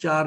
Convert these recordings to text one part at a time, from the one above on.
4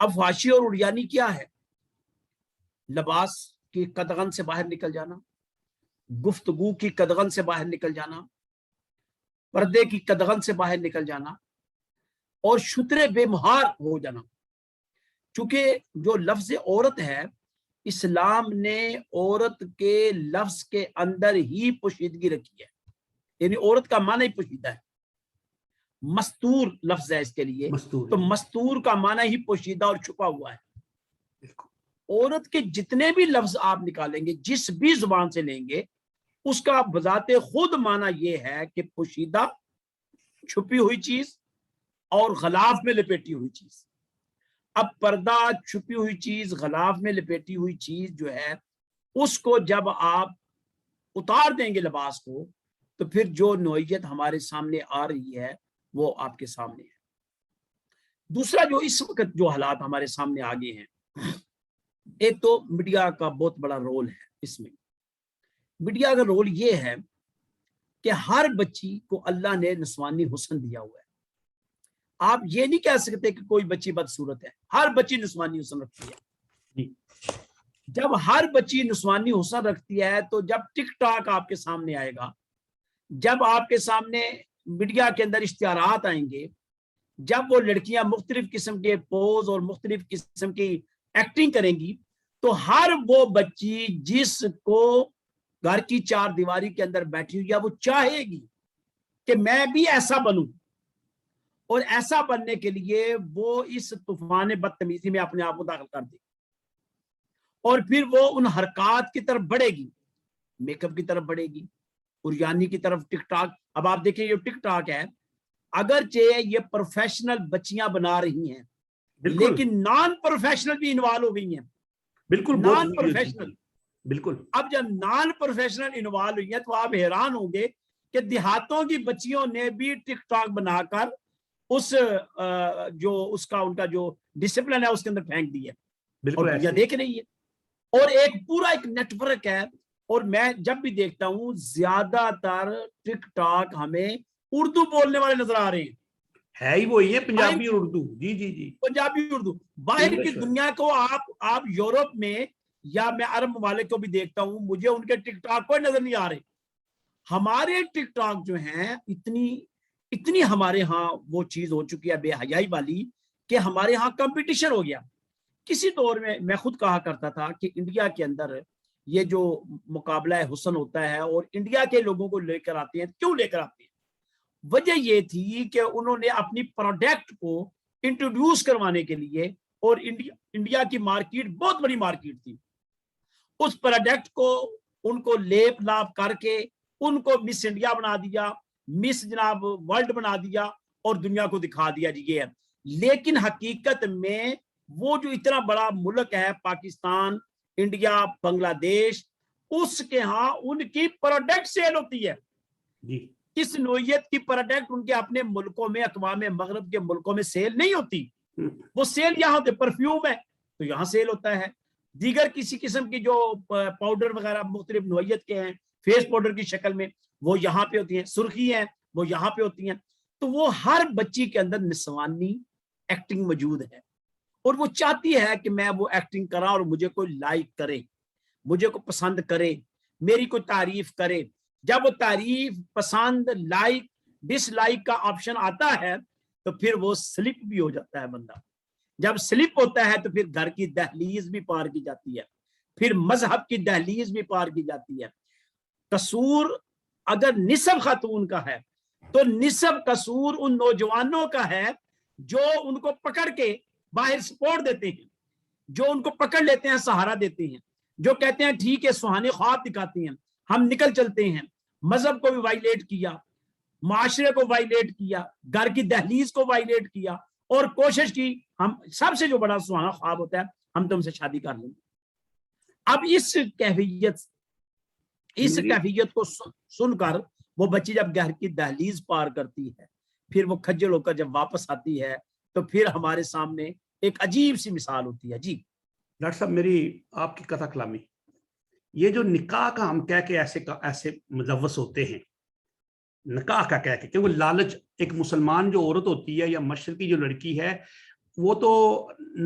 اب فحاشی اور عریانی کیا ہے؟ لباس کی قدغن سے باہر نکل جانا، گفتگو کی قدغن سے باہر نکل جانا، پردے کی قدغن سے باہر نکل جانا، اور شتر بے مہار ہو جانا. چونکہ جو لفظ عورت ہے، اسلام نے عورت کے لفظ کے اندر ہی پوشیدگی رکھی ہے، یعنی عورت کا معنی ہی پوشیدہ ہے. مستور لفظ ہے اس کے لیے، مستور تو ہے. مستور کا معنی ہی پوشیدہ اور چھپا ہوا ہے. بالکل. عورت کے جتنے بھی لفظ آپ نکالیں گے، جس بھی زبان سے لیں گے، اس کا بذات خود معنی یہ ہے کہ پوشیدہ، چھپی ہوئی چیز اور غلاف میں لپیٹی ہوئی چیز. اب پردہ، چھپی ہوئی چیز، غلاف میں لپیٹی ہوئی چیز جو ہے، اس کو جب آپ اتار دیں گے لباس کو، تو پھر جو نوعیت ہمارے سامنے آ رہی ہے وہ آپ کے سامنے ہے. دوسرا جو اس وقت جو حالات ہمارے سامنے آگے ہیں، ایک تو میڈیا کا بہت بڑا رول ہے. اس میں میڈیا کا رول یہ ہے کہ ہر بچی کو اللہ نے نسوانی حسن دیا ہوا ہے. آپ یہ نہیں کہہ سکتے کہ کوئی بچی بدصورت ہے، ہر بچی نسوانی حسن رکھتی ہے. جب ہر بچی نسوانی حسن رکھتی ہے، تو جب ٹک ٹاک آپ کے سامنے آئے گا، جب آپ کے سامنے میڈیا کے اندر اشتہارات آئیں گے، جب وہ لڑکیاں مختلف قسم کے پوز اور مختلف قسم کی ایکٹنگ کریں گی، تو ہر وہ بچی جس کو گھر کی چار دیواری کے اندر بیٹھی ہوئی ہے، وہ چاہے گی کہ میں بھی ایسا بنوں، اور ایسا بننے کے لیے وہ اس طوفان بدتمیزی میں اپنے آپ کو داخل کر دے گی، اور پھر وہ ان حرکات کی طرف بڑھے گی، میک اپ کی طرف بڑھے گی، عریانی کی طرف. ٹک ٹاک، اب آپ دیکھیں یہ ٹک ٹاک ہے، اگرچہ یہ پروفیشنل بچیاں بنا رہی ہیں، لیکن نان پروفیشنل بھی انوالو ہو گئی ہیں. بالکل. Non professional. بالکل. اب جب نان پروفیشنل انوالو ہوئی ہیں، تو آپ حیران ہوں گے کہ دیہاتوں کی بچیوں نے بھی ٹک ٹاک بنا کر اس کا ان کا جو ڈسپلن ہے اس کے اندر پھینک دی ہے، اور دنیا دیکھ رہی ہے. اور ایک پورا ایک نیٹ ورک ہے. اور میں جب بھی دیکھتا ہوں، زیادہ تر ٹک ٹاک ہمیں اردو بولنے والے نظر آ رہے ہیں. ہے ہی وہی ہے، پنجابی اور اردو. جی جی جی، پنجابی اردو. باہر کی دنیا کو آپ یورپ میں یا میں عرب ممالک کو بھی دیکھتا ہوں، مجھے ان کے ٹک ٹاک کوئی نظر نہیں آ رہے. ہمارے ٹک ٹاک جو ہیں اتنی ہمارے ہاں وہ چیز ہو چکی ہے بے حیائی والی، کہ ہمارے ہاں کمپٹیشن ہو گیا. کسی دور میں خود کہا کرتا تھا کہ انڈیا کے اندر یہ جو مقابلہ حسن ہوتا ہے، اور انڈیا کے لوگوں کو لے کر آتے ہیں. کیوں لے کر آتے ہیں؟ وجہ یہ تھی کہ انہوں نے اپنی پروڈکٹ کو انٹروڈیوس کروانے کے لیے، اور انڈیا کی مارکیٹ بہت بڑی مارکیٹ تھی، اس پروڈکٹ کو ان کو لیپ لاپ کر کے ان کو مس انڈیا بنا دیا، مس جناب ورلڈ بنا دیا، اور دنیا کو دکھا دیا جی یہ ہے. لیکن حقیقت میں وہ جو اتنا بڑا ملک ہے پاکستان، انڈیا، بنگلہ دیش، اس کے ہاں ان کی پروڈکٹ سیل ہوتی ہے. اس نوعیت کی پروڈکٹ ان کے اپنے ملکوں میں، اقوام مغرب کے ملکوں میں سیل نہیں ہوتی. وہ سیل یہاں ہوتے، پرفیوم ہے تو یہاں سیل ہوتا ہے، دیگر کسی قسم کی جو پاؤڈر وغیرہ مختلف نوعیت کے ہیں فیس پاؤڈر کی شکل میں، وہ یہاں پہ ہوتی ہیں، سرخی ہیں وہ یہاں پہ ہوتی ہیں. تو وہ ہر بچی کے اندر نسوانی ایکٹنگ موجود ہے، اور وہ چاہتی ہے کہ میں وہ ایکٹنگ کرا اور مجھے کوئی لائک کرے، مجھے کو پسند کرے، میری کوئی تعریف کرے. جب وہ تعریف، پسند، لائک، ڈس لائک کا آپشن آتا ہے، تو پھر وہ سلپ بھی ہو جاتا ہے بندہ. جب سلپ ہوتا ہے تو پھر گھر کی دہلیز بھی پار کی جاتی ہے، پھر مذہب کی دہلیز بھی پار کی جاتی ہے. قصور اگر نصف خاتون کا ہے، تو نصف قصور ان نوجوانوں کا ہے جو ان کو پکڑ کے باہر سپورٹ دیتے ہیں، جو ان کو پکڑ لیتے ہیں، سہارا دیتے ہیں، جو کہتے ہیں ٹھیک ہے، سہانے خواب دکھاتے ہیں، ہم نکل چلتے ہیں. مذہب کو بھی وائلیٹ کیا، معاشرے کو وائلیٹ کیا، گھر کی دہلیز کو وائلیٹ کیا، اور کوشش کی ہم سب سے جو بڑا سہانا خواب ہوتا ہے ہم تم سے شادی کر لیں گے. اب اس کیفیت کو سن کر وہ بچی جب گھر کی دہلیز پار کرتی ہے، پھر وہ کھجل ہو کر جب واپس آتی ہے، تو پھر ہمارے سامنے ایک عجیب سی مثال ہوتی ہے. جی ڈاکٹر صاحب، میری آپ کی کتھا کلامی، یہ جو نکاح کا ہم کہہ کے ایسے ملوث ہوتے ہیں، نکاح کا کہہ کے، کیونکہ لالچ، ایک مسلمان جو عورت ہوتی ہے یا مشرقی جو لڑکی ہے، وہ تو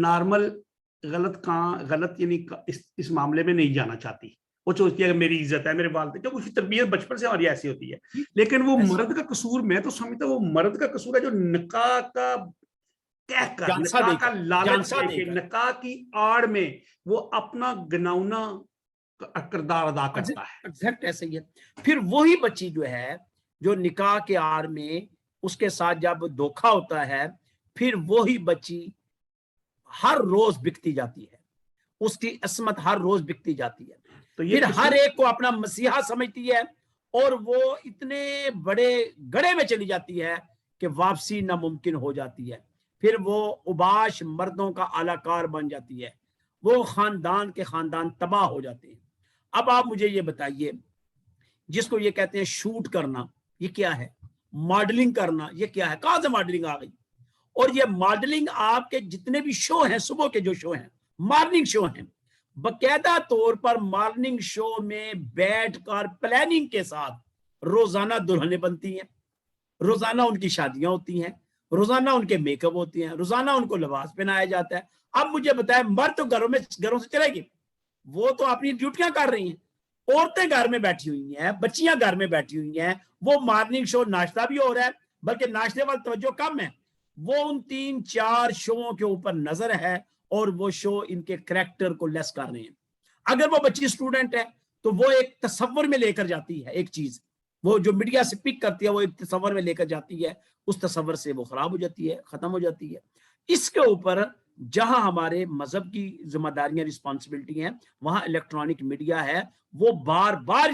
نارمل غلط یعنی اس معاملے میں نہیں جانا چاہتی. وہ سوچتی ہے کہ میری عزت ہے, میرے والدین, کیونکہ اس کی تربیت بچپن سے ہماری ایسی ہوتی ہے. لیکن وہ مرد کا قصور, میں تو سمجھتا ہوں وہ مرد کا قصور ہے جو نکاح کا کہہ کر, نکاح کا لالچ دے کے, نکاح کی آڑ میں وہ اپنا گناؤنا کردار ادا کرتا ہے. ایگزیکٹ ایسے ہی ہے. پھر وہی بچی جو ہے جو نکاح کے آڑ میں اس کے ساتھ جب دھوکا ہوتا ہے, پھر وہی بچی ہر روز بکتی جاتی ہے, اس کی عصمت ہر روز بکتی جاتی ہے. تو پھر ہر ایک کو اپنا مسیحا سمجھتی ہے اور وہ اتنے بڑے گڑھے میں چلی جاتی ہے کہ واپسی ناممکن ہو جاتی ہے. پھر وہ اوباش مردوں کا اعلی کار بن جاتی ہے, وہ خاندان کے خاندان تباہ ہو جاتے ہیں. اب آپ مجھے یہ بتائیے, جس کو یہ کہتے ہیں شوٹ کرنا, یہ کیا ہے؟ ماڈلنگ کرنا, یہ کیا ہے؟ کہاں سے ماڈلنگ آ گئی؟ اور یہ ماڈلنگ آپ کے جتنے بھی شو ہیں, صبح کے جو شو ہیں, مارننگ شو ہیں, باقاعدہ طور پر مارننگ شو میں بیٹھ کر پلاننگ کے ساتھ روزانہ دلہنیں بنتی ہیں, روزانہ ان کی شادیاں ہوتی ہیں, روزانہ ان کے میک اپ ہوتی ہیں, روزانہ ان کو لباس پہنایا جاتا ہے. اب مجھے بتائیں, مرد تو گھروں سے چلے گی, وہ تو اپنی ڈیوٹیاں کر رہی ہیں, عورتیں گھر میں بیٹھی ہوئی ہیں, بچیاں گھر میں بیٹھی ہوئی ہیں. وہ مارننگ شو ناشتہ بھی ہو رہا ہے, بلکہ ناشتے والی توجہ کم ہے, وہ ان 3-4 شووں کے اوپر نظر ہے اور وہ شو ان کے کریکٹر کو لیس کر رہے ہیں. اگر وہ بچی اسٹوڈنٹ ہے تو وہ ایک تصور میں لے کر جاتی ہے, ایک چیز وہ جو میڈیا سے پک کرتی ہے وہ ایک تصور میں لے کر جاتی ہے, اس تصور سے وہ خراب ہو جاتی ہے, ختم ہو جاتی ہے. اس کے اوپر جہاں ہمارے مذہب کی ذمہ داریاں رسپانسبلٹی ہیں, وہاں الیکٹرانک میڈیا ہے, وہ بار بار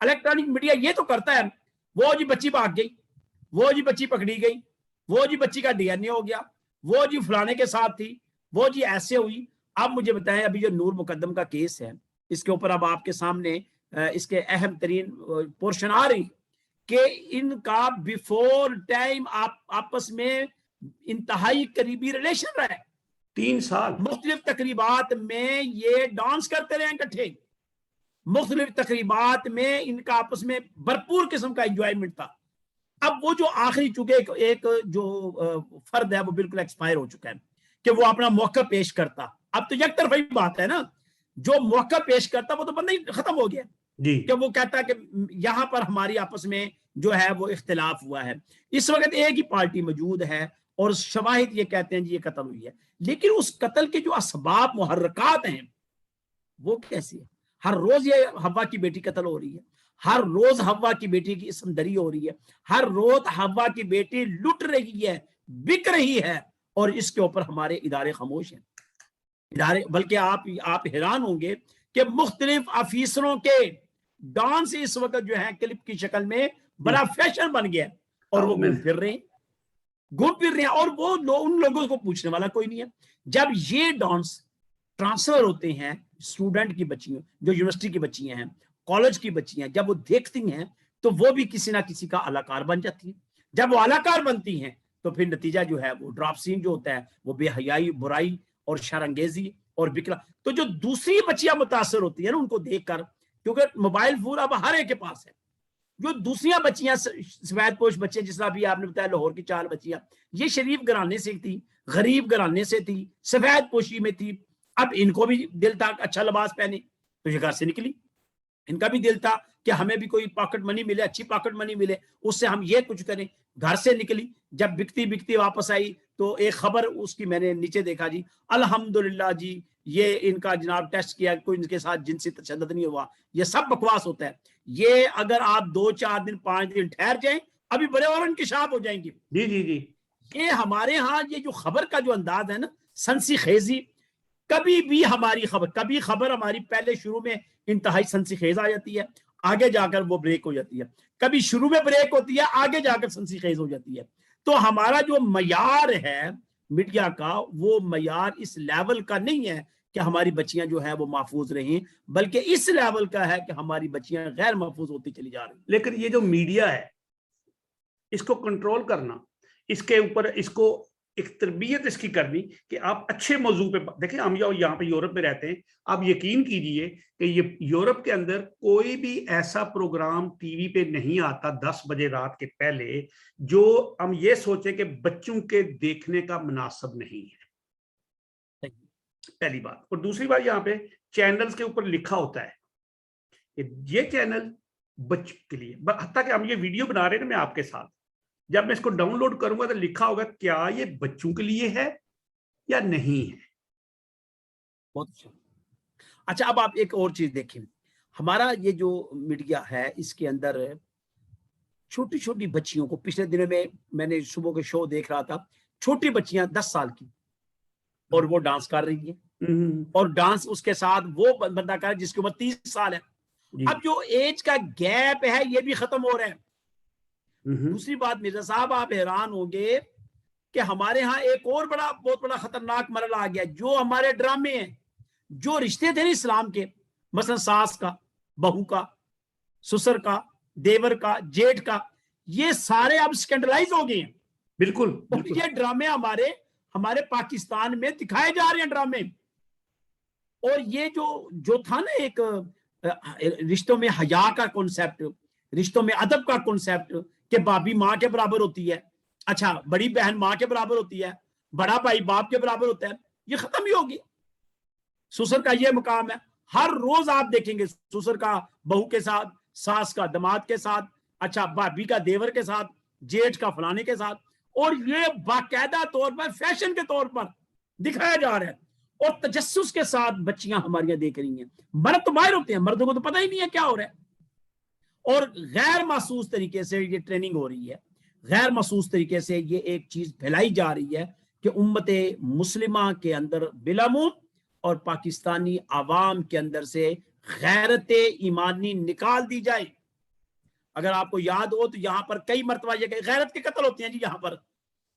الیکٹرانک میڈیا یہ تو کرتا ہے, وہ جی بچی بھاگ گئی, وہ جی بچی پکڑی گئی, وہ جی بچی کا ڈی این اے ہو گیا, وہ جی فلانے کے ساتھ تھی, وہ جی ایسے ہوئی. اب مجھے بتائیں, ابھی جو نور مقدم کا کیس ہے, اس کے اوپر اب آپ کے سامنے اس کے اہم ترین پورشن آ رہی کہ ان کا بیفور ٹائم آپس میں انتہائی قریبی ریلیشن رہا ہے, 3 سال مختلف تقریبات میں یہ ڈانس کرتے رہے اکٹھے, مختلف تقریبات میں ان کا آپس میں بھرپور قسم کا انجوائمنٹ تھا. اب وہ جو آخری چونکہ ایک جو فرد ہے وہ بالکل ایکسپائر ہو چکا ہے کہ وہ اپنا موقع پیش کرتا. اب تو یک طرفی بات ہے نا, جو موقع پیش کرتا وہ تو بندہ ہی ختم ہو گیا جی, کہ وہ کہتا ہے کہ یہاں پر ہماری آپس میں جو ہے وہ اختلاف ہوا ہے. اس وقت ایک ہی پارٹی موجود ہے اور شواہد یہ کہتے ہیں جی یہ قتل ہوئی ہے, لیکن اس قتل کے جو اسباب محرکات ہیں وہ کیسی ہے؟ ہر روز یہ حوا کی بیٹی قتل ہو رہی ہے, ہر روز حوا کی بیٹی کی اسم دری ہو رہی ہے, ہر روز حوا کی بیٹی لٹ رہی ہے, بک رہی ہے, اور اس کے اوپر ہمارے ادارے خاموش ہیں. ادارے بلکہ آپ حیران ہوں گے کہ مختلف آفیسروں کے ڈانس اس وقت جو ہے کلپ کی شکل میں بڑا فیشن بن گیا, اور وہ گھوم پھر رہے ہیں, اور وہ ان لوگوں کو پوچھنے والا کوئی نہیں ہے. جب یہ ڈانس ٹرانسفر ہوتے ہیں اسٹوڈنٹ کی بچیوں, جو یونیورسٹی کی بچیاں ہیں, کالج کی بچیاں, جب وہ دیکھتی ہیں تو وہ بھی کسی نہ کسی کا الاکار بن جاتی ہیں. جب وہ الاکار بنتی ہیں تو پھر نتیجہ جو ہے وہ ڈراپ سین جو ہوتا ہے وہ بے حیائی, برائی اور شرانگیزی اور بکلا. تو جو دوسری بچیاں متاثر ہوتی ہیں نا ان کو دیکھ کر, کیونکہ موبائل فون اب ہر ایک کے پاس ہے, جو دوسریاں بچیاں سفید پوش بچے, جس طرح بھی آپ نے بتایا لاہور کی 4 بچیاں, یہ شریف گھرانے سے تھی, غریب گھرانے سے تھی, سفید پوشی میں تھی. اب ان کو بھی دل تھا اچھا لباس پہنے, تو یہ گھر سے نکلی. ان کا بھی دل تھا کہ ہمیں بھی کوئی پاکٹ منی ملے, اچھی پاکٹ منی ملے, اس سے ہم یہ کچھ کریں. گھر سے نکلی, جب بکتی واپس آئی تو ایک خبر اس کی میں نے نیچے دیکھا, جی الحمدللہ جی یہ ان کا جناب ٹیسٹ کیا, کوئی ان کے ساتھ جنسی تشدد نہیں ہوا. یہ سب بکواس ہوتا ہے. یہ اگر آپ 2-4 دن 5 دن ٹھہر جائیں, ابھی بڑے اور انکشاف ہو جائیں گے. جی جی جی, یہ ہمارے ہاں یہ جو خبر کا جو انداز ہے نا, سنسی خیزی, کبھی بھی ہماری خبر ہماری پہلے شروع میں انتہائی سنسی خیز آ جاتی ہے, آگے جا کر وہ بریک ہو جاتی ہے. کبھی شروع میں بریک ہوتی ہے, آگے جا کر سنسی خیز ہو جاتی ہے. تو ہمارا جو معیار ہے میڈیا کا, وہ معیار اس لیول کا نہیں ہے کہ ہماری بچیاں جو ہے وہ محفوظ رہیں, بلکہ اس لیول کا ہے کہ ہماری بچیاں غیر محفوظ ہوتی چلی جا رہی. لیکن یہ جو میڈیا ہے اس کو کنٹرول کرنا, اس کے اوپر اس کو ایک تربیت اس کی کرنی کہ آپ اچھے موضوع پہ دیکھیں. ہم یہاں پہ یورپ میں رہتے ہیں, آپ یقین کیجئے کہ یہ یورپ کے اندر کوئی بھی ایسا پروگرام ٹی وی پہ نہیں آتا 10 بجے رات کے پہلے جو ہم یہ سوچیں کہ بچوں کے دیکھنے کا مناسب نہیں ہے. پہلی بات. اور دوسری بات یہاں پہ چینلز کے اوپر لکھا ہوتا ہے کہ یہ چینل بچوں کے لیے, حتیٰ کہ ہم یہ ویڈیو بنا رہے ہیں نا میں آپ کے ساتھ, جب میں اس کو ڈاؤن لوڈ کروں گا تو لکھا ہوگا کیا یہ بچوں کے لیے ہے یا نہیں ہے. بہت اچھا. اچھا اب آپ ایک اور چیز دیکھیں, ہمارا یہ جو میڈیا ہے اس کے اندر چھوٹی چھوٹی بچیوں کو, پچھلے دنوں میں نے صبح کے شو دیکھ رہا تھا, چھوٹی بچیاں 10 سال کی اور وہ ڈانس کر رہی ہیں, اور ڈانس اس کے ساتھ وہ بندہ کر جس کی عمر 30 سال ہے. اب جو ایج کا گیپ ہے یہ بھی ختم ہو رہا ہے. دوسری بات مرزا صاحب آپ حیران ہوں گے کہ ہمارے ہاں ایک اور بہت بڑا خطرناک مرحلہ آ گیا. جو ہمارے ڈرامے ہیں, جو رشتے تھے نا اسلام کے, مثلا ساس کا, بہو کا, سسر کا, دیور کا, جیٹ کا, یہ سارے اب سکینڈلائز ہو گئے ہیں. بالکل. اور یہ ڈرامے ہمارے پاکستان میں دکھائے جا رہے ہیں ڈرامے. اور یہ جو تھا نا ایک رشتوں میں حیا کا کنسیپٹ, رشتوں میں ادب کا کنسیپٹ کہ بھابی ماں کے برابر ہوتی ہے, اچھا بڑی بہن ماں کے برابر ہوتی ہے, بڑا بھائی باپ کے برابر ہوتا ہے, یہ ختم ہی ہوگی. سسر کا یہ مقام ہے, ہر روز آپ دیکھیں گے سسر کا بہو کے ساتھ, ساس کا دماد کے ساتھ, اچھا بھابی کا دیور کے ساتھ, جیٹ کا فلانے کے ساتھ, اور یہ باقاعدہ طور پر فیشن کے طور پر دکھایا جا رہا ہے. اور تجسس کے ساتھ بچیاں ہماریاں دیکھ رہی ہیں. مرد تو باہر ہوتے ہیں, مردوں کو تو پتہ ہی نہیں ہے کیا ہو رہا ہے. اور غیر محسوس طریقے سے یہ ٹریننگ ہو رہی ہے, غیر محسوس طریقے سے یہ ایک چیز پھیلائی جا رہی ہے کہ امت مسلمہ کے اندر بلامون اور پاکستانی عوام کے اندر سے غیرت ایمانی نکال دی جائے. اگر آپ کو یاد ہو تو یہاں پر کئی مرتبہ یہ کہ غیرت کے قتل ہوتے ہیں جی یہاں پر.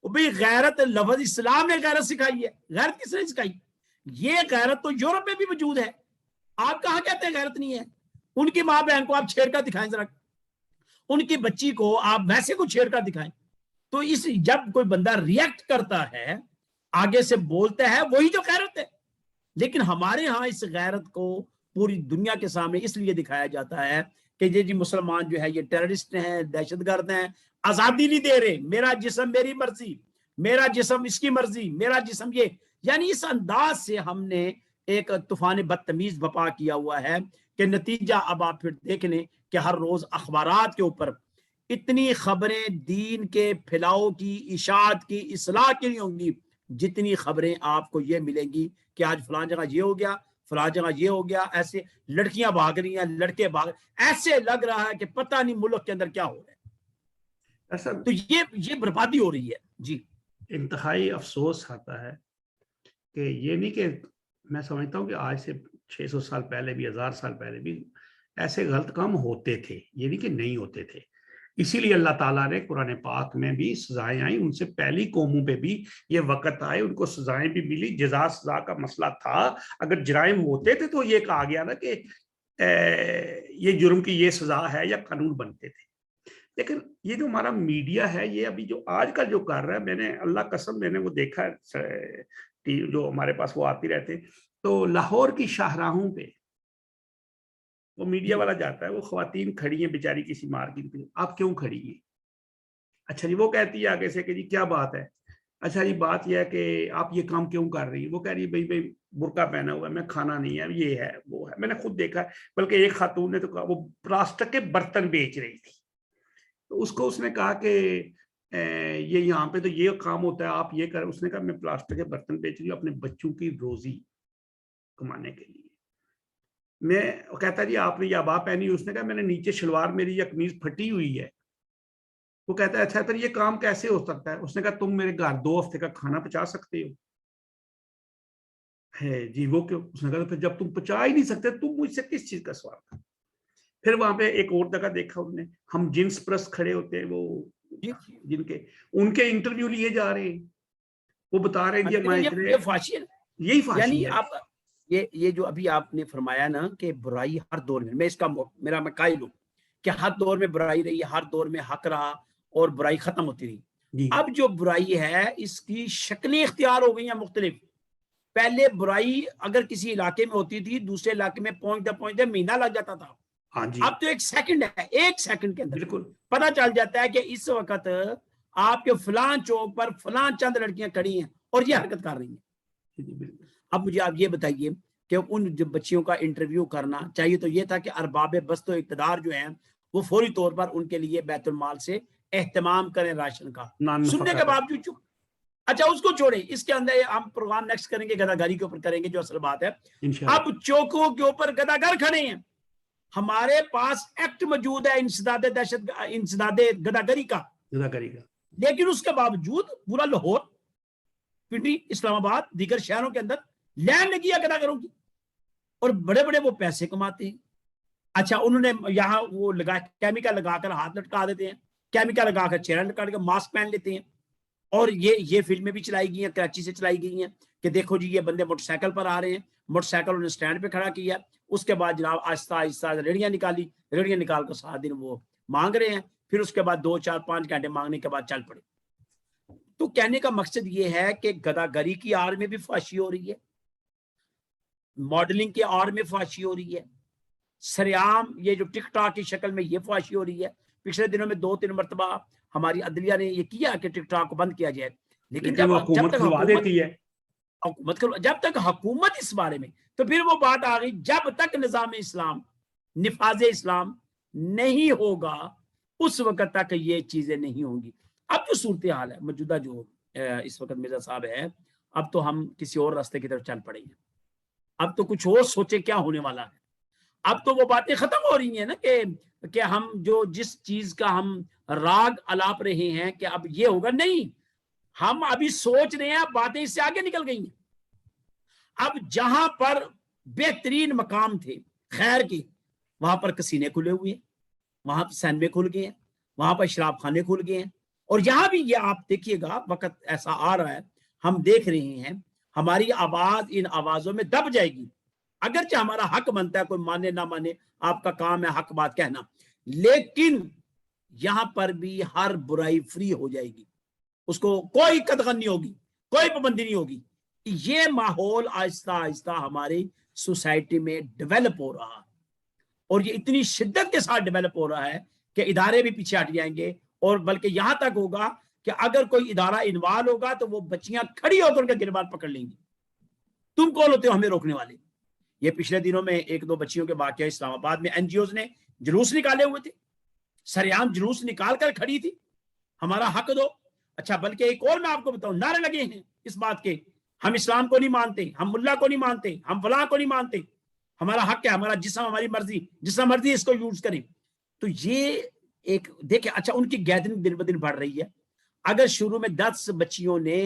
بھئی غیرت لفظ اسلام نے غیرت سکھائی ہے, غیرت کس نے سکھائی؟ یہ غیرت تو یورپ میں بھی موجود ہے. آپ کہاں کہتے ہیں غیرت نہیں ہے؟ ان کی ماں بہن کو آپ چھیڑ کر دکھائیں ذرا, ان کی بچی کو آپ ویسے کو چھیڑ کر دکھائیں. تو جب کوئی بندہ ریئیکٹ کرتا ہے, آگے سے بولتا ہے, وہی جو غیرت ہے. لیکن ہمارے ہاں اس غیرت کو پوری دنیا کے سامنے اس لیے دکھایا جاتا ہے کہ یہ جی مسلمان جو ہے یہ ٹیررسٹ ہیں, دہشت گرد ہیں, آزادی نہیں دے رہے, میرا جسم میری مرضی, میرا جسم اس کی مرضی, میرا جسم یہ. یعنی اس انداز سے ہم نے ایک طوفان بدتمیز بپا کیا ہوا ہے کہ نتیجہ اب آپ پھر دیکھ لیں کہ ہر روز اخبارات کے اوپر اتنی خبریں دین کے پھیلاؤ کی, اشاعت کی, اصلاح کی نہیں ہوں گی جتنی خبریں آپ کو یہ ملیں گی کہ آج فلان جگہ یہ ہو گیا, فلان جگہ یہ ہو گیا, ایسے لڑکیاں بھاگ رہی ہیں, لڑکے بھاگ, ایسے لگ رہا ہے کہ پتہ نہیں ملک کے اندر کیا ہو رہا ہے. تو یہ بربادی ہو رہی ہے. جی انتہائی افسوس آتا ہے کہ یہ نہیں کہ میں سمجھتا ہوں کہ آج سے 600 سال پہلے بھی, 1000 سال پہلے بھی ایسے غلط کام ہوتے تھے, یہ نہیں کہ نہیں ہوتے تھے. اسی لیے اللہ تعالیٰ نے قرآن پاک میں بھی سزائیں آئیں, ان سے پہلی قوموں پہ بھی یہ وقت آئے, ان کو سزائیں بھی ملی. جزا سزا کا مسئلہ تھا, اگر جرائم ہوتے تھے تو یہ کہا گیا نا کہ یہ جرم کی یہ سزا ہے, یا قانون بنتے تھے. لیکن یہ جو ہمارا میڈیا ہے, یہ ابھی جو آج کل جو کر رہا ہے, میں نے اللہ قسم میں نے وہ دیکھا جو ہمارے پاس وہ آتی رہتے, تو لاہور کی شاہراہوں پہ وہ میڈیا والا جاتا ہے, وہ خواتین کھڑی ہیں بیچاری کسی مارکیٹ پہ, آپ کیوں کھڑی ہیں؟ اچھا جی, وہ کہتی ہے آگے سے کہ جی کیا بات ہے؟ اچھا جی بات یہ ہے کہ آپ یہ کام کیوں کر رہی ہیں؟ وہ کہہ رہی ہے بھائی برقع پہنا ہوا ہے, میں کھانا نہیں ہے, یہ ہے وہ ہے. میں نے خود دیکھا ہے, بلکہ ایک خاتون نے تو کہا وہ پلاسٹک کے برتن بیچ رہی تھی, تو اس نے کہا کہ یہ یہاں پہ تو یہ کام ہوتا ہے, آپ یہ کریں. اس نے کہا میں پلاسٹک کے برتن بیچ رہی ہوں اپنے بچوں کی روزی کمانے کے لیے. میں کہتا جی آپ نے یہ عبا پہنی؟ اس نے کہا میں نے نیچے شلوار میری یا قمیض پھٹی ہوئی ہے. وہ کہتا ہے اچھا پھر یہ کام کیسے ہو سکتا ہے؟ اس نے کہا تم میرے گھر 2 ہفتے کا کھانا پچا سکتے ہو؟ ہے جی وہ کیوں؟ اس نے کہا پھر جب تم پچا ہی نہیں سکتے تم مجھ سے کس چیز کا سوال کر. پھر وہاں پہ ایک اور جگہ دیکھا انہوں نے, ہم جنس پرست کھڑے ہوتے ہیں, وہ جن کے ان کے انٹرویو لیے جا رہے ہیں, وہ بتا رہے ہیں جی یہی فحاشی ہے. یہ جو ابھی آپ نے فرمایا نا کہ برائی ہر دور میں اس کا میں قائل ہوں کہ ہر دور میں برائی رہی, ہر دور میں حق رہا اور برائی ختم ہوتی رہی. اب جو برائی ہے اس کی شکلیں اختیار ہو گئی ہیں مختلف. پہلے برائی اگر کسی علاقے میں ہوتی تھی, دوسرے علاقے میں پہنچتے مہینہ لگ جاتا تھا. اب تو 1 سیکنڈ ہے, 1 سیکنڈ کے اندر پتہ چل جاتا ہے کہ اس وقت آپ کے فلان چوک پر فلان چند لڑکیاں کھڑی ہیں اور یہ حرکت کر رہی ہیں. اب مجھے آپ یہ بتائیے کہ ان جو بچیوں کا انٹرویو کرنا چاہیے تو یہ تھا کہ ارباب بسط و اقتدار جو ہیں وہ فوری طور پر ان کے لیے بیت المال سے اہتمام کریں راشن کا، سننے کے باوجود چپ۔ اچھا اس کو چھوڑیں، اس کے اندر ہم پروگرام نیکسٹ کریں گے گداگری کے اوپر کریں گے جو اصل بات ہے۔ اب چوکوں کے اوپر گداگر کھڑے ہیں، ہمارے پاس ایکٹ موجود ہے انسداد گداگری کا، لیکن اس کے باوجود پورا لاہور، پنڈی، اسلام آباد، دیگر شہروں کے اندر لینڈ لگی ہے گداگروں کی، اور بڑے بڑے وہ پیسے کماتے ہیں۔ اچھا انہوں نے یہاں وہ لگا کیمیکل لگا کر ہاتھ لٹکا دیتے ہیں، کیمیکل لگا کر چہرہ لٹکا کر ماسک پہن لیتے ہیں، اور یہ فلمیں بھی چلائی گئی ہیں، کراچی سے چلائی گئی ہیں کہ دیکھو جی یہ بندے موٹر سائیکل پر آ رہے ہیں، موٹر سائیکل انہوں نے سٹینڈ پہ کھڑا کیا، اس کے بعد جناب آہستہ آہستہ ریڑیاں نکالی، ریڑیاں نکال کر سارا دن وہ مانگ رہے ہیں، پھر اس کے بعد 2 4 5 گھنٹے مانگنے کے بعد چل پڑے۔ تو کہنے کا مقصد یہ ہے کہ گداگری کی آڑ میں بھی فحاشی ہو رہی ہے، ماڈلنگ کی آڑ میں فحاشی ہو رہی ہے، سریعام یہ جو ٹک ٹاک کی شکل میں یہ فحاشی ہو رئی ہے۔ پچھلے دنوں میں 2 3 مرتبہ ہماری عدلیہ نے یہ کیا کہ ٹک ٹاک کو بند کیا جائے، لیکن جب تک حکومت اس بارے میں، تو پھر وہ بات آ گئی جب تک نظام اسلام، نفاذ اسلام نہیں ہوگا اس وقت تک یہ چیزیں نہیں ہوں گی۔ اب جو صورتحال ہے موجودہ جو اس وقت مرزا صاحب ہے، اب تو ہم کسی اور راستے کی طرف چل پڑے ہیں، اب تو کچھ اور سوچے کیا ہونے والا ہے۔ اب تو وہ باتیں ختم ہو رہی ہیں نا کہ ہم جو جس چیز کا ہم راگ الاپ رہے ہیں کہ اب یہ ہوگا، نہیں، ہم ابھی سوچ رہے ہیں، باتیں اس سے آگے نکل گئی ہیں۔ اب جہاں پر بہترین مقام تھے خیر کے، وہاں پر کسینے کھلے ہوئے ہیں، وہاں پر سینمے کھل گئے ہیں، وہاں پر شراب خانے کھل گئے ہیں، اور یہاں بھی یہ آپ دیکھیے گا وقت ایسا آ رہا ہے، ہم دیکھ رہے ہیں ہماری آواز ان آوازوں میں دب جائے گی، اگرچہ ہمارا حق بنتا ہے، کوئی مانے نہ مانے آپ کا کام ہے حق بات کہنا، لیکن یہاں پر بھی ہر برائی فری ہو جائے گی، اس کو کوئی قدغن نہیں ہوگی، کوئی پابندی نہیں ہوگی۔ یہ ماحول آہستہ آہستہ ہماری سوسائٹی میں ڈیولپ ہو رہا ہے، اور یہ اتنی شدت کے ساتھ ڈیولپ ہو رہا ہے کہ ادارے بھی پیچھے ہٹ جائیں گے، اور بلکہ یہاں تک ہوگا کہ اگر کوئی ادارہ انوالو ہوگا تو وہ بچیاں کھڑی ہو کر ان کا گربان پکڑ لیں گی، تم کون ہوتے ہو ہمیں روکنے والے۔ یہ پچھلے دنوں میں 1 2 بچیوں کے واقعہ اسلام آباد میں این جی اوز نے جلوس نکالے ہوئے تھے، سریعام جلوس نکال کر کھڑی تھی، ہمارا حق دو۔ اچھا بلکہ ایک اور میں آپ کو بتاؤں، نعرے لگے ہیں اس بات کے، ہم اسلام کو نہیں مانتے، ہم ملا کو نہیں مانتے، ہم فلاں کو نہیں مانتے، ہمارا حق ہے، ہمارا جسم ہماری مرضی، جس طرح مرضی اس کو یوز کریں۔ تو یہ ایک دیکھیں، اچھا ان کی گیدرنگ دن بدن بڑھ رہی ہے۔ اگر شروع میں 10 بچیوں نے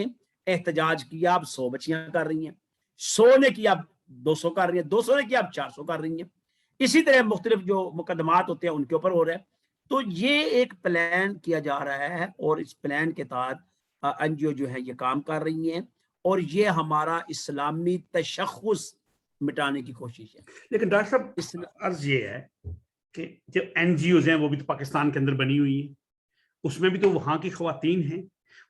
احتجاج کیا، اب 100 بچیاں کر رہی ہیں، 100 نے کیا اب 200 کر رہی ہیں، 200 نے کیا اب 400 کر رہی ہیں، اسی طرح مختلف جو مقدمات ہوتے ہیں ان کے اوپر ہو رہا ہے۔ تو یہ ایک پلان کیا جا رہا ہے، اور اس پلان کے تحت این جی او جو ہے یہ کام کر رہی ہیں، اور یہ ہمارا اسلامی تشخص مٹانے کی کوشش ہے۔ لیکن ڈاکٹر صاحب عرض یہ ہے کہ جو این جی اوز ہیں وہ بھی تو پاکستان کے اندر بنی ہوئی ہیں، اس میں بھی تو وہاں کی خواتین ہیں،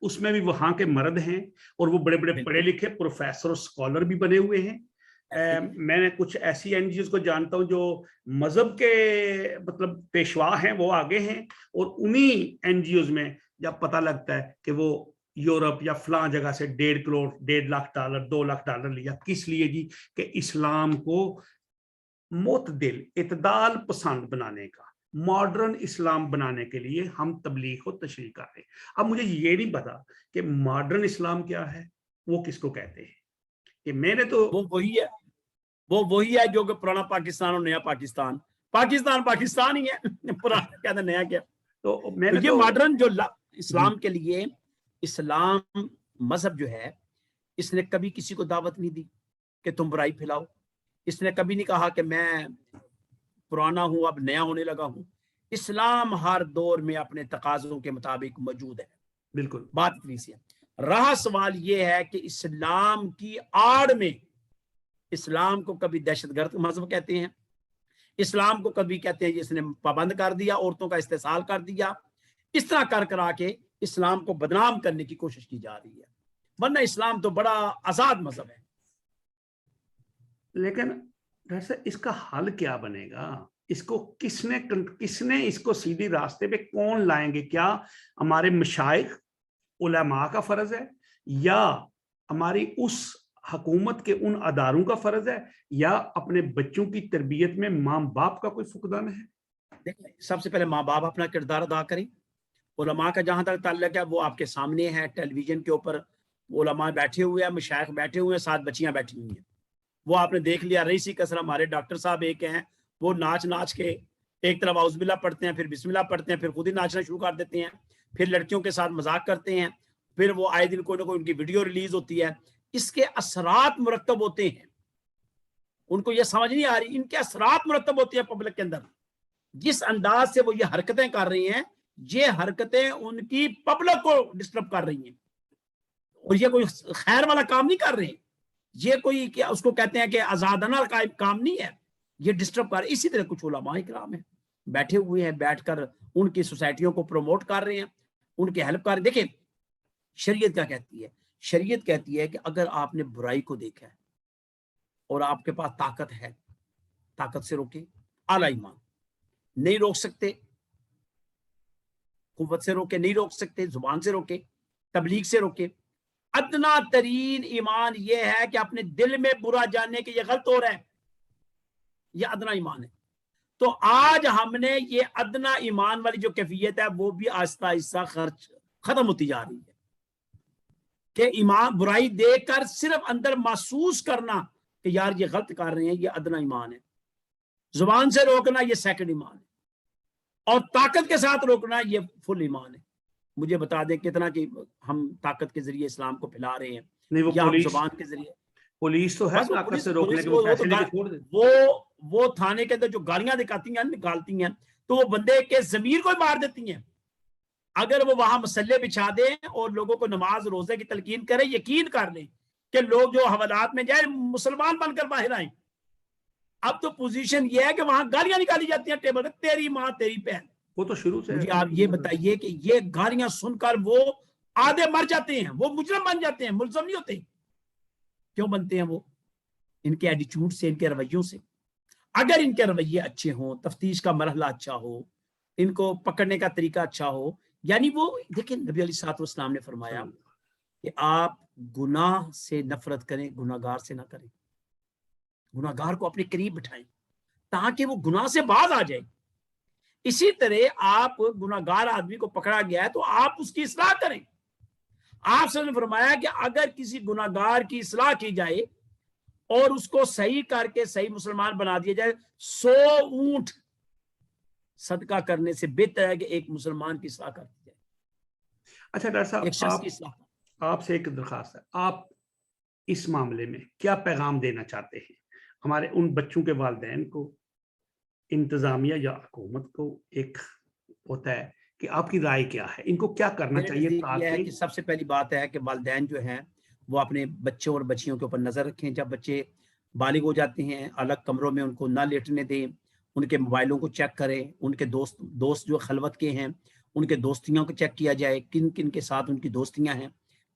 اس میں بھی وہاں کے مرد ہیں، اور وہ بڑے بڑے پڑھے لکھے پروفیسر اور اسکالر بھی بنے ہوئے ہیں۔ میں نے کچھ ایسی این جی اوز کو جانتا ہوں جو مذہب کے مطلب پیشوا ہیں، وہ آگے ہیں، اور انہی این جی اوز میں جب پتہ لگتا ہے کہ وہ یورپ یا فلاں جگہ سے 1.5 کروڑ $1.5 2 لاکھ لیا، کس لیے جی؟ کہ اسلام کو معتدل اعتدال پسند بنانے کا، ماڈرن اسلام بنانے کے لیے ہم تبلیغ و تشریح کر رہے ہیں۔ اب مجھے یہ نہیں پتا کہ ماڈرن اسلام کیا ہے، وہ کس کو کہتے ہیں، کہ میں نے تو وہ وہی ہے جو کہ پرانا پاکستان اور نیا پاکستان، پاکستان ہی ہے، پرانا کیا تھا نیا کیا۔ تو یہ ماڈرن جو اسلام کے لیے، اسلام مذہب جو ہے، اس نے کبھی کسی کو دعوت نہیں دی کہ تم برائی پھیلاؤ، اس نے کبھی نہیں کہا کہ میں پرانا ہوں اب نیا ہونے لگا ہوں۔ اسلام ہر دور میں اپنے تقاضوں کے مطابق موجود ہے، بالکل بات اتنی سی ہے۔ رہا سوال یہ ہے کہ اسلام کی آڑ میں، اسلام کو کبھی دہشت گرد مذہب کہتے ہیں، اسلام کو کبھی کہتے ہیں جس نے پابند کر دیا، عورتوں کا استحصال کر دیا، اس طرح کرا کے اسلام کو بدنام کرنے کی کوشش کی جا رہی ہے، ورنہ اسلام تو بڑا آزاد مذہب ہے۔ لیکن ڈاکٹر صاحب اس کا حل کیا بنے گا؟ اس کو کس نے اس کو سیدھی راستے پہ کون لائیں گے؟ کیا ہمارے مشائخ علماء کا فرض ہے، یا ہماری اس حکومت کے ان اداروں کا فرض ہے یا اپنے بچوں کی تربیت میں ماں باپ کا کوئی فقدان ہے؟ دیکھیں، سب سے پہلے ماں باپ اپنا کردار ادا کریں. علماء کا جہاں تک تعلق ہے وہ آپ کے سامنے ہے، ٹیلی ویژن کے اوپر علماء بیٹھے ہوئے ہیں، مشائخ بیٹھے ہوئے ہیں، 7 بچیاں بیٹھی ہوئی ہیں. وہ آپ نے دیکھ لیا. رئیسی کثر ہمارے ڈاکٹر صاحب ایک ہیں، وہ ناچ کے ایک طرف اعوذ باللہ پڑھتے ہیں، پھر بسم اللہ پڑھتے ہیں، پھر خود ہی ناچنا شروع کر دیتے ہیں، پھر لڑکیوں کے ساتھ مذاق کرتے ہیں، پھر وہ آئے دن کوئی نہ کوئی ان کی ویڈیو ریلیز ہوتی ہے. اس کے اثرات مرتب ہوتے ہیں. ان کو یہ سمجھ نہیں آ رہی، ان کے اثرات مرتب ہوتے ہیں پبلک کے اندر. جس انداز سے وہ یہ حرکتیں کر رہی ہیں، یہ حرکتیں ان کی پبلک کو ڈسٹرب کر رہی ہیں، اور یہ کوئی خیر والا کام نہیں کر رہے. یہ کوئی کیا اس کو کہتے ہیں کہ آزادانہ کام نہیں ہے، یہ ڈسٹرب کر. اسی طرح کچھ علماء اکرام ہیں بیٹھے ہوئے ہیں، بیٹھ کر ان کی سوسائٹیوں کو پروموٹ کر رہے ہیں، ان کی ہیلپ کر رہے ہیں. دیکھیں شریعت کیا کہتی ہے؟ شریعت کہتی ہے کہ اگر آپ نے برائی کو دیکھا ہے اور آپ کے پاس طاقت ہے، طاقت سے روکے. اعلی ایمان. نہیں روک سکتے، قوت سے روکے. نہیں روک سکتے، زبان سے روکے، تبلیغ سے روکے. ادنا ترین ایمان یہ ہے کہ اپنے دل میں برا جاننے کہ یہ غلط ہو رہا ہے، یہ ادنا ایمان ہے. تو آج ہم نے یہ ادنا ایمان والی جو کیفیت ہے وہ بھی آہستہ آہستہ ختم ہوتی جا رہی ہے کہ ایمان برائی دیکھ کر صرف اندر محسوس کرنا کہ یار یہ غلط کر رہے ہیں، یہ ادنا ایمان ہے. زبان سے روکنا یہ سیکنڈ ایمان ہے، اور طاقت کے ساتھ روکنا یہ فل ایمان ہے. مجھے بتا دیں کتنا کہ ہم طاقت کے ذریعے اسلام کو پھیلا رہے ہیں، نہیں وہ یا ہم پولیس زبان کے ذریعے. پولیس تو ہے بس وہ طاقت پولیس سے روکنے کے، وہ وہ پیسے لے کے چھوڑ دے. وہ تھانے کے اندر جو گالیاں نکالتی ہیں تو وہ بندے کے ضمیر کو مار دیتی ہیں. اگر وہ وہاں مسلح بچھا دیں اور لوگوں کو نماز روزے کی تلقین کریں، یقین کر لیں کہ لوگ جو حوالات میں جائیں مسلمان بن کر باہر آئیں. اب تو پوزیشن یہ ہے کہ وہاں گالیاں نکالی جاتی ہیں ٹیبل پر، تیری ماں تیری بہن. وہ تو شروع سے مجھے آپ یہ بتائیے کہ یہ گالیاں سن کر وہ آدھے مر جاتے ہیں، وہ مجرم بن جاتے ہیں، ملزم نہیں ہوتے. کیوں بنتے ہیں؟ وہ ان کے ایٹیچیوڈ سے، ان کے رویوں سے. اگر ان کے رویے اچھے ہوں، تفتیش کا مرحلہ اچھا ہو، ان کو پکڑنے کا طریقہ اچھا ہو، یعنی وہ دیکھیں نبی علیہ الصلوۃ والسلام نے فرمایا کہ آپ گناہ سے نفرت کریں، گناہگار سے نہ کریں. گناہگار کو اپنے قریب بٹھائیں تاکہ وہ گناہ سے باز آ جائے. اسی طرح آپ گناہگار آدمی کو پکڑا گیا ہے تو آپ اس کی اصلاح کریں. آپ سے نے فرمایا کہ اگر کسی گناہگار کی اصلاح کی جائے اور اس کو صحیح کر کے صحیح مسلمان بنا دیا جائے، 100 اونٹ صدقہ کرنے سے بہتر ہے کہ ایک مسلمان کی اصلاح کر دی جائے. اچھا ڈاکٹر ایک شخص کی صاحب، اصلاح. آپ سے ایک درخواست ہے، آپ اس معاملے میں کیا پیغام دینا چاہتے ہیں ہمارے ان بچوں کے والدین کو، انتظامیہ یا حکومت کو؟ ایک ہوتا ہے کہ آپ کی رائے کیا ہے، ان کو کیا کرنا میرے چاہیے نزدیک یہ ہے تاکہ کہ سب سے پہلی بات ہے کہ والدین جو ہیں وہ اپنے بچوں اور بچیوں کے اوپر نظر رکھیں. جب بچے بالغ ہو جاتے ہیں الگ کمروں میں ان کو نہ لیٹنے دیں، ان کے موبائلوں کو چیک کریں، ان کے دوست جو خلوت کے ہیں ان کے دوستیوں کو چیک کیا جائے، کن کن کے ساتھ ان کی دوستیاں ہیں.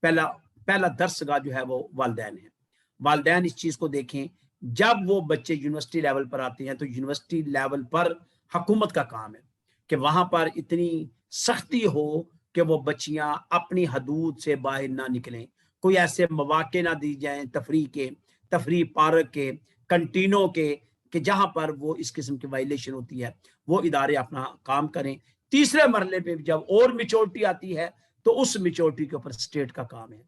پہلا درس گاہ جو ہے وہ والدین ہیں. والدین اس چیز کو دیکھیں. جب وہ بچے یونیورسٹی لیول پر آتے ہیں تو یونیورسٹی لیول پر حکومت کا کام ہے کہ وہاں پر اتنی سختی ہو کہ وہ بچیاں اپنی حدود سے باہر نہ نکلیں. کوئی ایسے مواقع نہ دی جائیں تفریح پارک کے، کنٹینوں کے، کہ جہاں پر وہ اس قسم کی وائلیشن ہوتی ہے. وہ ادارے اپنا کام کریں. تیسرے مرحلے پہ جب اور میچورٹی آتی ہے تو اس میچورٹی کے اوپر اسٹیٹ کا کام ہے.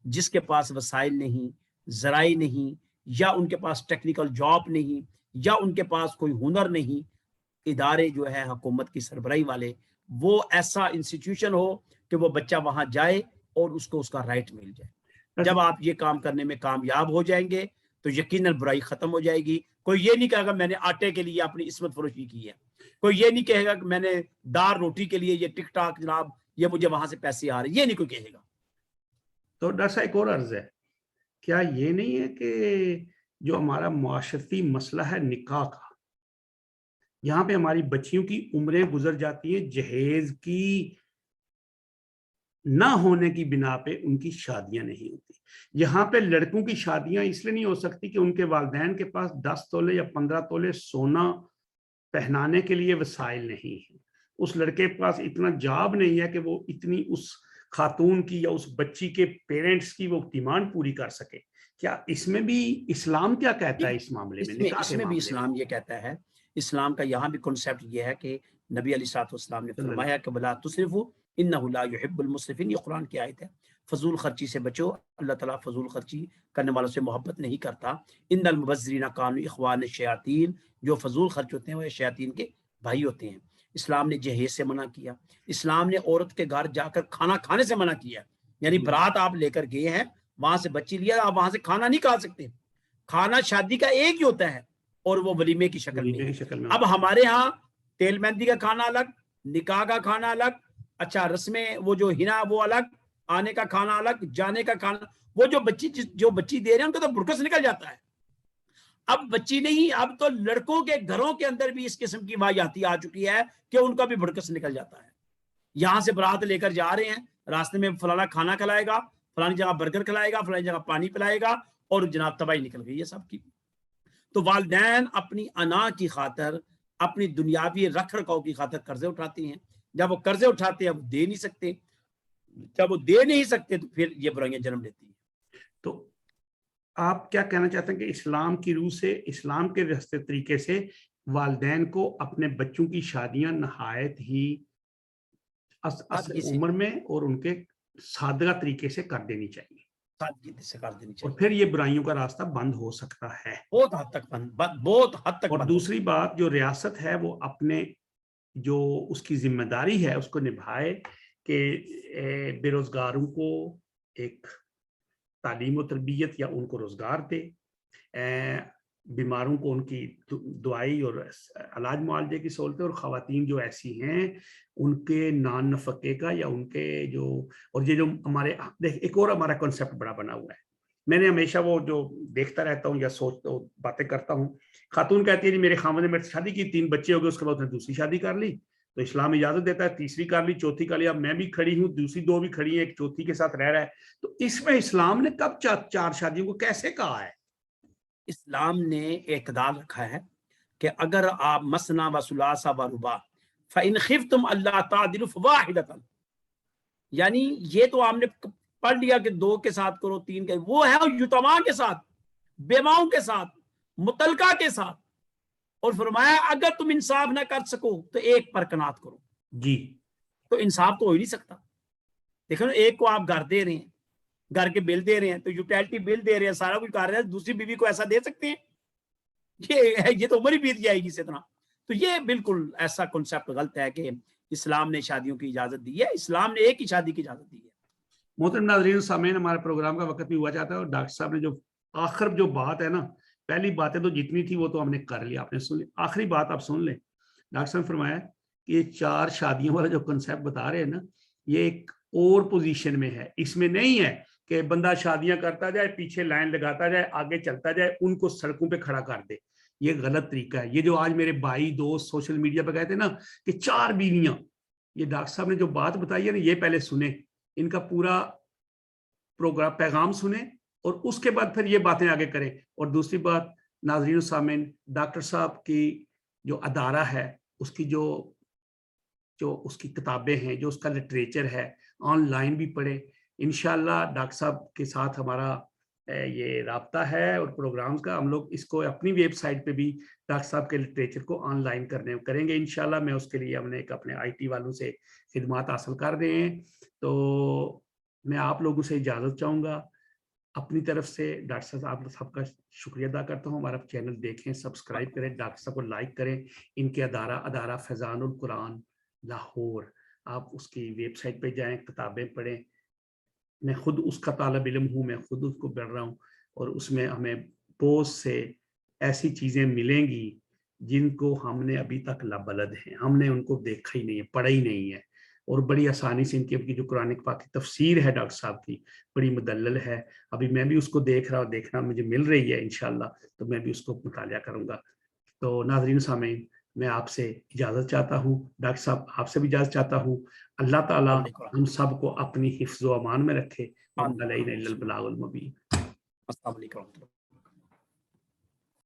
جس کے پاس وسائل نہیں، ذرائع نہیں، یا ان کے پاس ٹیکنیکل جاب نہیں، یا ان کے پاس کوئی ہنر نہیں، ادارے جو ہے حکومت کی سربراہی والے، وہ ایسا انسٹیٹیوشن ہو کہ وہ بچہ وہاں جائے اور اس کو اس کا رائٹ مل جائے. جب آپ یہ کام کرنے میں کامیاب ہو جائیں گے تو یقیناً برائی ختم ہو جائے گی. کوئی یہ نہیں کہے گا میں نے آٹے کے لیے اپنی عصمت فروشی کی ہے. کوئی یہ نہیں کہے گا کہ میں نے دار روٹی کے لیے یہ ٹک ٹاک جناب یہ مجھے وہاں سے پیسے آ رہے، یہ نہیں کوئی کہے گا. تو ڈاکٹر صاحب ایک اور عرض ہے، کیا یہ نہیں ہے کہ جو ہمارا معاشرتی مسئلہ ہے نکاح کا، یہاں پہ ہماری بچیوں کی عمریں گزر جاتی ہیں جہیز کی نہ ہونے کی بنا پہ ان کی شادیاں نہیں ہوتی. یہاں پہ لڑکوں کی شادیاں اس لیے نہیں ہو سکتی کہ ان کے والدین کے پاس 10 تولے یا 15 تولے سونا پہنانے کے لیے وسائل نہیں ہیں. اس لڑکے کے پاس اتنا جاب نہیں ہے کہ وہ اتنی اس خاتون کی یا اس بچی کے پیرنٹس کی وہ ڈیمانڈ پوری کر سکے. کیا اس میں بھی اسلام کیا کہتا ہے اس معاملے میں؟ نکاح اس کے میں بھی معاملے اسلام یہ کہتا ہے، اسلام کا یہاں بھی کنسیپٹ یہ ہے کہ نبی علیہ الصلوۃ والسلام نے فرمایا کہ بلا تسرفوا انہ لا يحب المسرفین، یہ قرآن کی آیت ہے، فضول خرچی سے بچو، اللہ تعالیٰ فضول خرچی کرنے والوں سے محبت نہیں کرتا۔ ان المبذرین کانوا اخوان الشیاطین، جو فضول خرچ ہوتے ہیں وہ شیاطین کے بھائی ہوتے ہیں۔ اسلام نے جہیز سے منع کیا، اسلام نے عورت کے گھر جا کر کھانا کھانے سے منع کیا، یعنی برات آپ لے کر گئے ہیں، وہاں سے بچی لیا، آپ وہاں سے کھانا نہیں کھا سکتے۔ کھانا شادی کا ایک ہی ہوتا ہے اور وہ ولیمے کی شکل میں ہے۔ اب ہمارے ہاں تیل مہندی کا کھانا الگ، نکاح کا کھانا الگ، اچھا رسمیں وہ جو ہنا وہ الگ، آنے کا کھانا الگ، جانے کا کھانا، وہ جو بچی دے رہے ہیں ان کا تو بڑکس نکل جاتا ہے۔ اب بچی نہیں، اب تو لڑکوں کے گھروں کے اندر بھی اس قسم کی واقعاتی آ چکی ہے کہ ان کا بھی بڑکس نکل جاتا ہے۔ یہاں سے برات لے کر جا رہے ہیں، راستے میں فلانا کھانا کھلائے گا، فلانی جگہ برگر کھلائے گا، فلانی جگہ پانی پلائے گا، اور جناب تباہی نکل گئی ہے سب کی۔ تو والدین اپنی انا کی خاطر، اپنی دنیاوی رکھ رکھاؤ کی خاطر قرضے اٹھاتے ہیں۔ جب وہ قرضے اٹھاتے ہیں وہ دے نہیں سکتے، جب وہ دے نہیں سکتے تو پھر یہ برائیاں جنم لیتی ہیں۔ تو آپ کیا کہنا چاہتے ہیں کہ اسلام کی روح سے، اسلام کے راستے طریقے سے والدین کو اپنے بچوں کی شادیاں نہایت ہی اصل عمر میں اور ان کے سادگہ طریقے سے کر دینی چاہیے، اور پھر یہ برائیوں کا راستہ بند ہو سکتا ہے بہت حد تک بہت حد تک۔ اور دوسری بات، جو ریاست ہے وہ اپنے جو اس کی ذمہ داری ہے اس کو نبھائے کہ بے روزگاروں کو ایک تعلیم و تربیت یا ان کو روزگار دے، بیماروں کو ان کی دوائی اور علاج معالجے کی سہولتیں، اور خواتین جو ایسی ہیں ان کے نان نفقے کا یا ان کے جو، اور یہ جو ہمارے ایک اور ہمارا کنسیپٹ بڑا بنا ہوا ہے، میں نے ہمیشہ وہ جو دیکھتا رہتا ہوں یا سوچتا ہوں، باتیں کرتا ہوں، خاتون کہتی ہے جی میرے خاوند نے میرے سے شادی کی، 3 بچے ہو گئے، اس کے بعد نے دوسری شادی کر لی، تو اسلام اجازت دیتا ہے تیسری کر لی، چوتھی کر لی، اب میں بھی کھڑی ہوں، دوسری 2 بھی کھڑی ہیں، ایک چوتھی کے ساتھ رہ رہا ہے، تو اس میں اسلام نے کب 4 شادیوں کو کیسے کہا ہے؟ اسلام نے اعتدال رکھا ہے کہ اگر آپ مثنا و ثلاثہ و رباع فإن خفتم اللہ تعدلوا فواحدۃ، یعنی یہ تو آپ نے پڑھ لیا کہ 2 کے ساتھ کرو، 3 کے، وہ ہے یتما کے ساتھ، بیواؤں کے ساتھ، متلقہ کے ساتھ، اور فرمایا اگر تم انصاف نہ کر سکو تو ایک پر قناعت کرو۔ جی تو انصاف تو ہو ہی نہیں سکتا۔ دیکھو نا، ایک کو آپ گھر دے رہے ہیں، گھر کے بل دے رہے ہیں، تو یوٹیلٹی بل دے رہے ہیں، سارا کچھ کر رہے ہیں، دوسری بیوی کو ایسا دے سکتے ہیں؟ یہ تو عمر ہی بیت جائے گی اس طرح۔ تو یہ بالکل ایسا کنسیپٹ غلط ہے کہ اسلام نے شادیوں کی اجازت دی ہے، اسلام نے ایک ہی شادی کی اجازت دی ہے۔ محترم ناظرین سامعین، ہمارے پروگرام کا وقت بھی ہوا جاتا ہے، اور ڈاکٹر صاحب نے جو آخر جو بات ہے نا، پہلی باتیں تو جتنی تھی وہ تو ہم نے کر لی، آپ نے سن لی، آخری بات آپ سن لیں۔ ڈاکٹر صاحب نے فرمایا کہ یہ 4 شادیوں والا جو کنسیپٹ بتا رہے ہیں نا، یہ ایک اور پوزیشن میں ہے، اس میں نہیں ہے کہ بندہ شادیاں کرتا جائے، پیچھے لائن لگاتا جائے، آگے چلتا جائے، ان کو سڑکوں پہ کھڑا کر دے۔ یہ غلط طریقہ ہے۔ یہ جو آج میرے بھائی دوست سوشل میڈیا پہ کہتے ہیں نا کہ 4 بیویاں، یہ ڈاکٹر صاحب نے جو بات بتائی ہے نا، یہ پہلے سنیں، ان کا پورا پروگرام پیغام سنیں، اور اس کے بعد پھر یہ باتیں آگے کریں۔ اور دوسری بات، ناظرین و سامعین، ڈاکٹر صاحب کی جو ادارہ ہے، اس کی جو اس کی کتابیں ہیں، جو اس کا لٹریچر ہے، آن لائن بھی پڑھیں۔ انشاءاللہ ڈاکٹر صاحب کے ساتھ ہمارا یہ رابطہ ہے، اور پروگرام کا ہم لوگ اس کو اپنی ویب سائٹ پہ بھی ڈاکٹر صاحب کے لٹریچر کو آن لائن کریں گے انشاءاللہ۔ میں اس کے لیے ہم نے ایک اپنے IT والوں سے خدمات حاصل کر رہے ہیں، تو میں آپ لوگوں سے اجازت چاہوں گا اپنی طرف سے۔ ڈاکٹر صاحب آپ سب کا شکریہ ادا کرتا ہوں۔ ہمارا چینل دیکھیں، سبسکرائب کریں، ڈاکٹر صاحب کو لائک کریں۔ ان کے ادارہ فیضان القرآن لاہور، آپ اس کی ویب سائٹ پہ جائیں، کتابیں پڑھیں۔ میں خود اس کا طالب علم ہوں، میں خود اس کو پڑھ رہا ہوں، اور اس میں ہمیں بہت سے ایسی چیزیں ملیں گی جن کو ہم نے ابھی تک لابلد ہیں، ہم نے ان کو دیکھا ہی نہیں ہے، پڑھا ہی نہیں ہے، اور بڑی آسانی سے ان کی جو قرآن پاک کی تفسیر ہے ڈاکٹر صاحب کی، بڑی مدلل ہے۔ ابھی میں بھی اس کو دیکھ رہا ہوں، دیکھنا مجھے مل رہی ہے انشاءاللہ، تو میں بھی اس کو مطالعہ کروں گا۔ تو ناظرین سامعین، میں آپ سے اجازت چاہتا ہوں، ڈاکٹر صاحب آپ سے بھی اجازت چاہتا ہوں۔ اللہ تعالیٰ ہم سب کو اپنی حفظ و امان میں رکھے۔ وَمَا عَلَيْنَا إِلَّا الْبَلَاغُ الْمُبِينُ۔ السلام علیکم۔